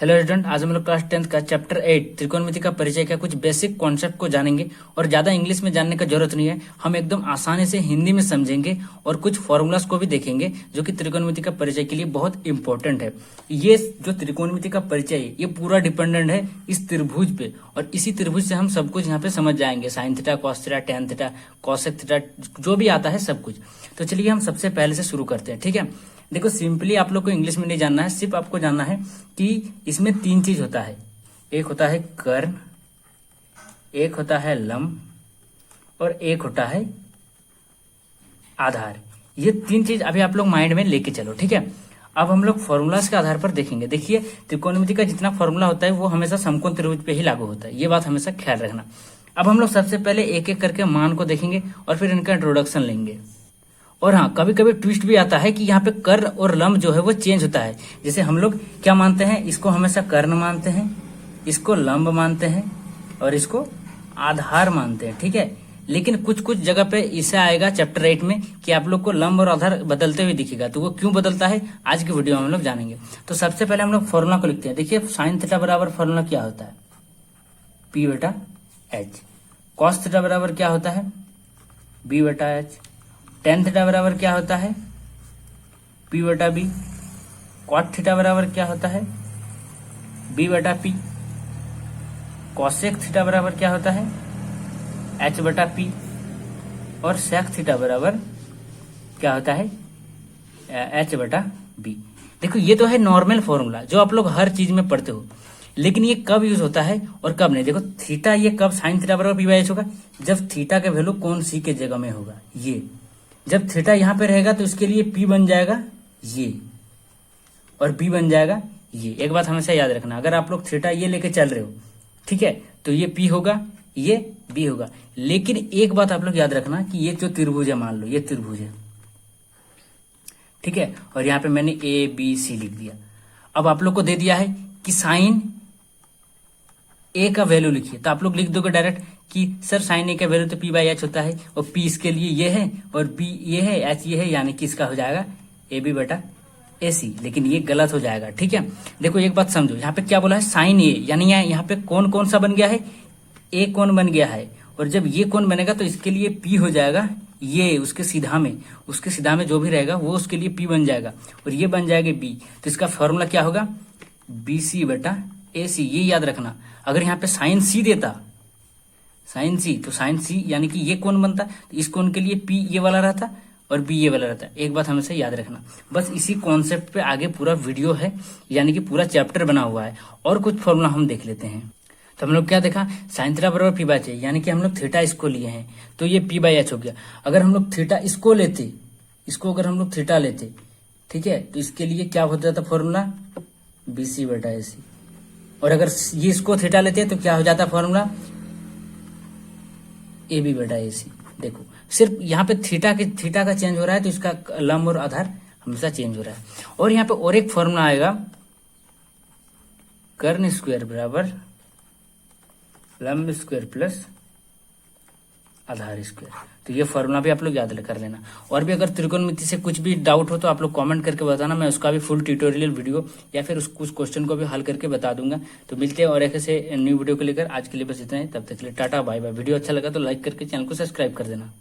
Hello student, आज हम लोग क्लास 10th का चैप्टर 8 त्रिकोणमिति का परिचय का कुछ बेसिक कॉन्सेप्ट को जानेंगे और ज्यादा इंग्लिश में जानने का जरूरत नहीं है। हम एकदम आसानी से हिंदी में समझेंगे और कुछ फॉर्मूलास को भी देखेंगे जो कि त्रिकोणमिति का परिचय के लिए बहुत इंपॉर्टेंट है। ये जो त्रिकोणमिति का परिचय है ये पूरा डिपेंडेंट है इस त्रिभुज पे, और इसी त्रिभुज से हम सब कुछ यहाँ पे समझ जाएंगे। Sine theta, cos theta, tan theta, cosec theta, जो भी आता है सब कुछ। तो चलिए हम सबसे पहले से शुरू करते हैं, ठीक है। देखो, सिंपली आप लोग को इंग्लिश में नहीं जानना है, सिर्फ आपको जानना है कि इसमें तीन चीज होता है। एक होता है कर्ण, एक होता है लंब और एक होता है आधार। ये तीन चीज अभी आप लोग माइंड में लेके चलो, ठीक है। अब हम लोग फॉर्मूलाज के आधार पर देखेंगे। देखिए, त्रिकोणमिति का जितना फॉर्मूला होता है वो हमेशा समकोण त्रिभुज पे ही लागू होता है, ये बात हमेशा ख्याल रखना। अब हम लोग सबसे पहले एक एक करके मान को देखेंगे और फिर इनका इंट्रोडक्शन लेंगे। और हाँ, कभी कभी ट्विस्ट भी आता है कि यहाँ पे कर्ण और लंब जो है वो चेंज होता है। जैसे हम लोग क्या मानते हैं, इसको हमेशा कर्ण मानते हैं, इसको लंब मानते हैं और इसको आधार मानते हैं, ठीक है। लेकिन कुछ कुछ जगह पे इसे आएगा चैप्टर 8 में कि आप लोग को लंब और आधार बदलते हुए दिखेगा। तो वो क्यों बदलता है आज की वीडियो में हम लोग जानेंगे। तो सबसे पहले हम लोग फॉर्मूला को लिखते हैं। देखिए, साइन थीटा बराबर फॉर्मूला क्या होता है, P बटा H। कॉस थीटा बराबर क्या होता है, B बटा H। टेन थीटा बराबर क्या होता है, P बटा B। कॉट थीटा बराबर क्या होता है, B बटा P। कॉसेक थीटा बराबर क्या होता है, H बटा P। और सेक थीटा बराबर क्या होता है, H बटा B। देखो, ये तो है नॉर्मल फॉर्मूला जो आप लोग हर चीज में पढ़ते हो, लेकिन ये कब यूज होता है और कब नहीं। देखो, थीटा ये कब साइन थीटा बराबर P बाई H होगा, जब थीटा का वैल्यू कौन सी के जगह में होगा। ये जब थीटा यहां पे रहेगा तो इसके लिए P बन जाएगा ये और B बन जाएगा ये। एक बात हमेशा याद रखना, अगर आप लोग थीटा ये लेके चल रहे हो, ठीक है, तो ये P होगा, ये B होगा। लेकिन एक बात आप लोग याद रखना कि ये जो त्रिभुज है, मान लो ये त्रिभुज है, ठीक है, और यहाँ पे मैंने ABC लिख दिया। अब आप लोग को दे दिया है कि साइन ए का वैल्यू लिखिए, तो आप लोग लिख दोगे डायरेक्ट कि सर साइन ए का वैल्यू तो P बाई H होता है और P इसके लिए ये है और B ये है, H ये है, यानी कि इसका हो जाएगा AB बटा AC। लेकिन ये गलत हो जाएगा, ठीक है। देखो, एक बात समझो, यहाँ पे क्या बोला है, साइन ए, यानी यहाँ पे कौन सा बन गया है, ए कोण बन गया है। और जब ये कोण बनेगा तो इसके लिए P हो जाएगा ये, उसके सीधा में जो भी रहेगा वो उसके लिए P बन जाएगा और ये बन जाएगा B। तो इसका फॉर्मूला क्या होगा, BC बटा AC। ये याद रखना। अगर यहाँ पे साइन C देता, साइन C, तो साइन C यानी कि ये कोण बनता, तो इस कोण के लिए P ये वाला रहता और B ये वाला रहता। एक बात हमेशा याद रखना। बस इसी कॉन्सेप्ट पे आगे पूरा वीडियो है, यानी कि पूरा चैप्टर बना हुआ है। और कुछ फॉर्मूला हम देख लेते हैं। तो हम लोग क्या देखा, साइन थीटा बराबर P बाई H, यानी कि हम लोग थीटा इसको लिए हैं तो ये P बाई H हो गया। अगर हम लोग थीटा इसको लेते, इसको अगर हम लोग थीटा लेते, ठीक है, तो इसके लिए क्या होता था फॉर्मूला, BC बटा AC। और अगर ये इसको थीटा लेते हैं तो क्या हो जाता फॉर्मूला, AB बटा AC। देखो, सिर्फ यहाँ पे थीटा का चेंज हो रहा है तो इसका लंब और आधार हमेशा चेंज हो रहा है। और यहाँ पे और एक फॉर्मूला आएगा, कर्ण स्क्वायर बराबर लंब स्क्वायर प्लस आधार स्क्वायर। तो ये फॉर्मूला भी आप लोग याद कर लेना। और भी अगर त्रिकोणमिति से कुछ भी डाउट हो तो आप लोग कमेंट करके बताना, मैं उसका भी फुल ट्यूटोरियल वीडियो या फिर कुछ क्वेश्चन को भी हल करके बता दूंगा। तो मिलते हैं और एक ऐसे न्यू वीडियो को लेकर। आज के लिए बस इतना ही, तब तक के लिए टाटा बाय बाय। वीडियो अच्छा लगा तो लाइक करके चैनल को सब्सक्राइब कर देना।